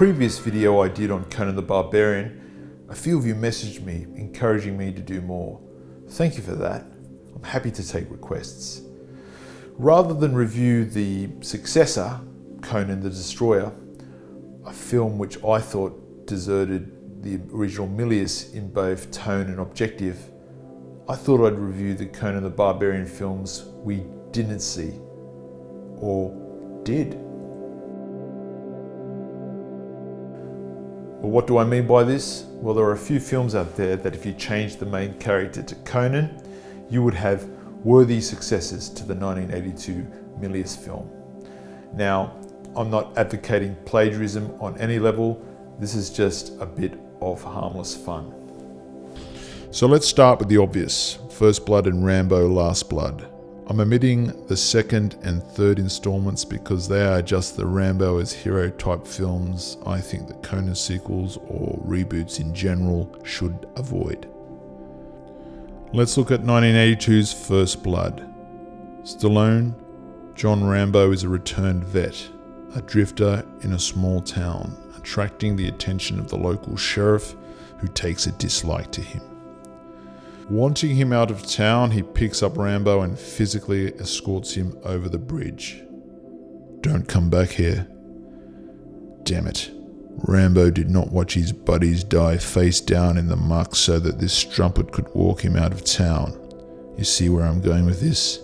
previous video I did on Conan the Barbarian, a few of you messaged me encouraging me to do more. Thank you for that. I'm happy to take requests. Rather than review the successor, Conan the Destroyer, a film which I thought deserted the original Milius in both tone and objective, I thought I'd review the Conan the Barbarian films we didn't see, or did. Well, what do I mean by this? Well, there are a few films out there that if you change the main character to Conan, you would have worthy successors to the 1982 Milius film. Now, I'm not advocating plagiarism on any level. This is just a bit of harmless fun. So let's start with the obvious. First Blood and Rambo Last Blood. I'm omitting the second and third installments because they are just the Rambo as hero type films I think that Conan sequels or reboots in general should avoid. Let's look at 1982's First Blood. Stallone, John Rambo is a returned vet, a drifter in a small town, attracting the attention of the local sheriff who takes a dislike to him. Wanting him out of town, he picks up Rambo and physically escorts him over the bridge. Don't come back here. Damn it. Rambo did not watch his buddies die face down in the muck so that this strumpet could walk him out of town. You see where I'm going with this?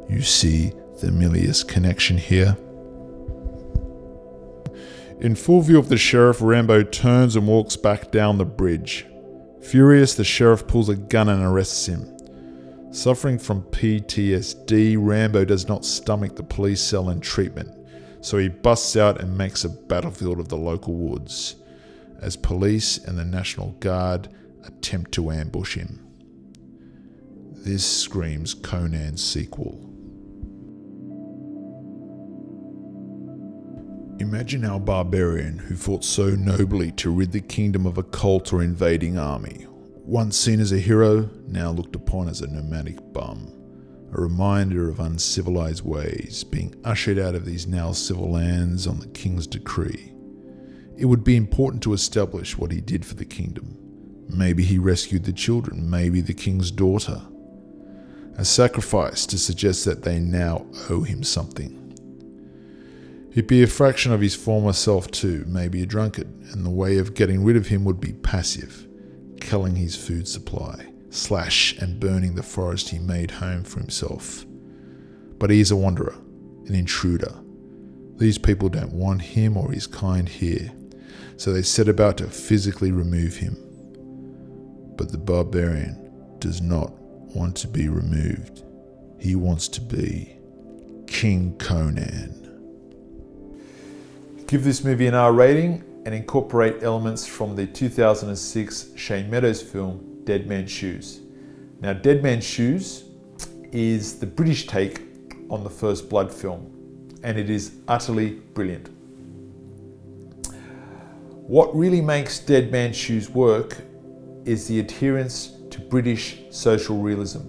You see the Milius connection here? In full view of the sheriff, Rambo turns and walks back down the bridge. Furious, the sheriff pulls a gun and arrests him. Suffering from PTSD, Rambo does not stomach the police cell and treatment, so he busts out and makes a battlefield of the local woods, as police and the National Guard attempt to ambush him. This screams Conan's sequel. Imagine our barbarian who fought so nobly to rid the kingdom of a cult or invading army. Once seen as a hero, now looked upon as a nomadic bum. A reminder of uncivilized ways, being ushered out of these now civil lands on the king's decree. It would be important to establish what he did for the kingdom. Maybe he rescued the children, maybe the king's daughter. A sacrifice to suggest that they now owe him something. He'd be a fraction of his former self too, maybe a drunkard, and the way of getting rid of him would be passive, culling his food supply, slash and burning the forest he made home for himself. But he is a wanderer, an intruder. These people don't want him or his kind here, so they set about to physically remove him. But the barbarian does not want to be removed. He wants to be King Conan. Give this movie an R rating and incorporate elements from the 2006 Shane Meadows film Dead Man's Shoes. Now, Dead Man's Shoes is the British take on the First Blood film, and it is utterly brilliant. What really makes Dead Man's Shoes work is the adherence to British social realism.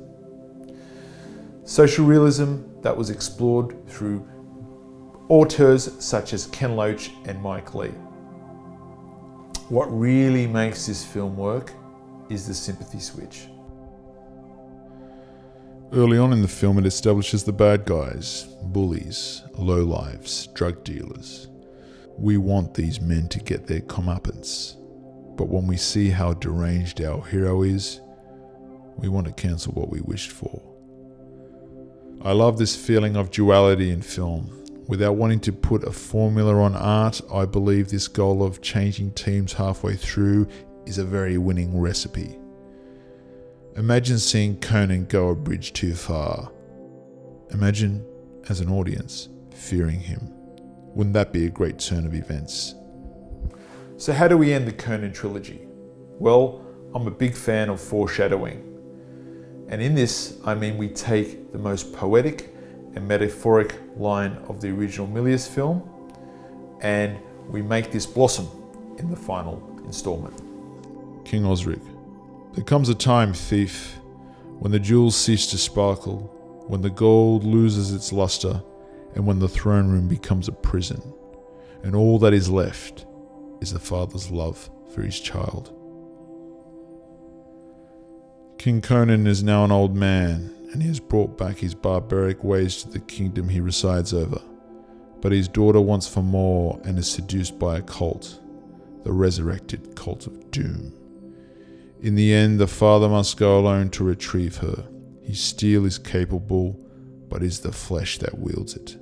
Social realism that was explored through auteurs such as Ken Loach and Mike Leigh. What really makes this film work is the sympathy switch. Early on in the film, it establishes the bad guys, bullies, lowlifes, drug dealers. We want these men to get their comeuppance, but when we see how deranged our hero is, we want to cancel what we wished for. I love this feeling of duality in film. Without wanting to put a formula on art, I believe this goal of changing teams halfway through is a very winning recipe. Imagine seeing Conan go a bridge too far. Imagine, as an audience, fearing him. Wouldn't that be a great turn of events? So how do we end the Conan trilogy? Well, I'm a big fan of foreshadowing. And in this, I mean we take the most poetic and metaphoric line of the original Milius film, and we make this blossom in the final installment. King Osric. There comes a time, thief, when the jewels cease to sparkle, when the gold loses its luster, and when the throne room becomes a prison, and all that is left is a father's love for his child. King Conan is now an old man, and he has brought back his barbaric ways to the kingdom he resides over. But his daughter wants for more and is seduced by a cult, the resurrected cult of doom. In the end, the father must go alone to retrieve her. His steel is capable, but is the flesh that wields it.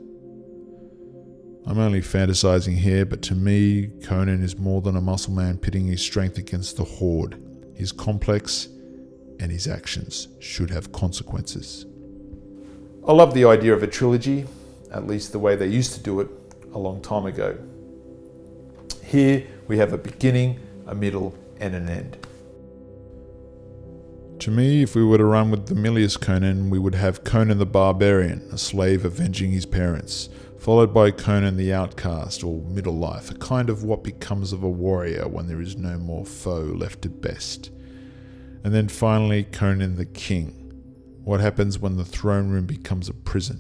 I'm only fantasizing here, but to me, Conan is more than a muscle man pitting his strength against the horde. He's complex, and his actions should have consequences. I love the idea of a trilogy, at least the way they used to do it a long time ago. Here we have a beginning, a middle, and an end. To me, if we were to run with the Milius Conan, we would have Conan the Barbarian, a slave avenging his parents, followed by Conan the Outcast, or middle life, a kind of what becomes of a warrior when there is no more foe left to best. And then finally, Conan the King. What happens when the throne room becomes a prison,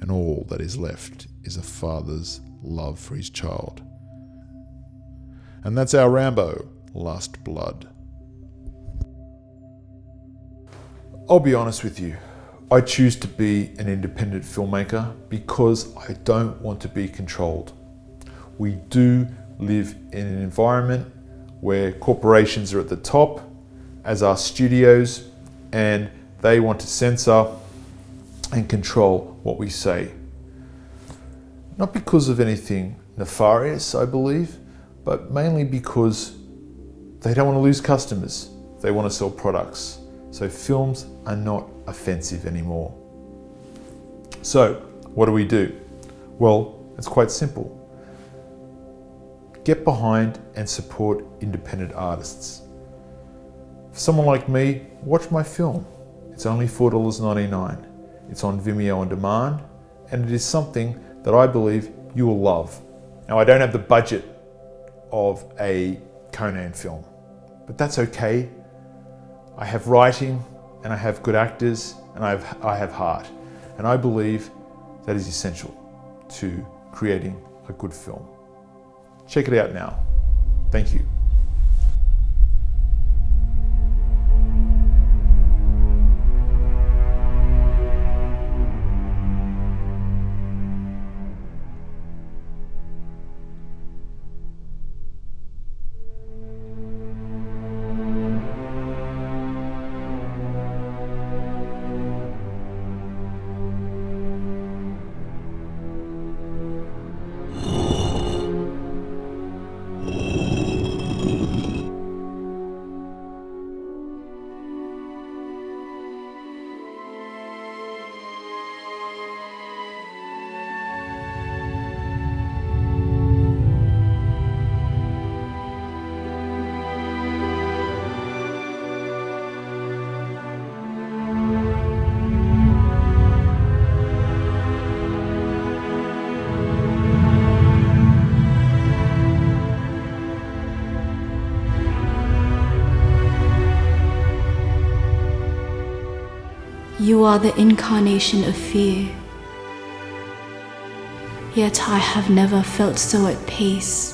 and all that is left is a father's love for his child. And that's our Rambo, Last Blood. I'll be honest with you. I choose to be an independent filmmaker because I don't want to be controlled. We do live in an environment where corporations are at the top, as are studios, and they want to censor and control what we say. Not because of anything nefarious, I believe, but mainly because they don't want to lose customers. They want to sell products. So films are not offensive anymore. So what do? Well, it's quite simple. Get behind and support independent artists. For someone like me, watch my film. It's only $4.99. It's on Vimeo on demand, and it is something that I believe you will love. Now, I don't have the budget of a Conan film, but that's okay. I have writing, and I have good actors, and I have heart. And I believe that is essential to creating a good film. Check it out now. Thank you. You are the incarnation of fear. Yet I have never felt so at peace.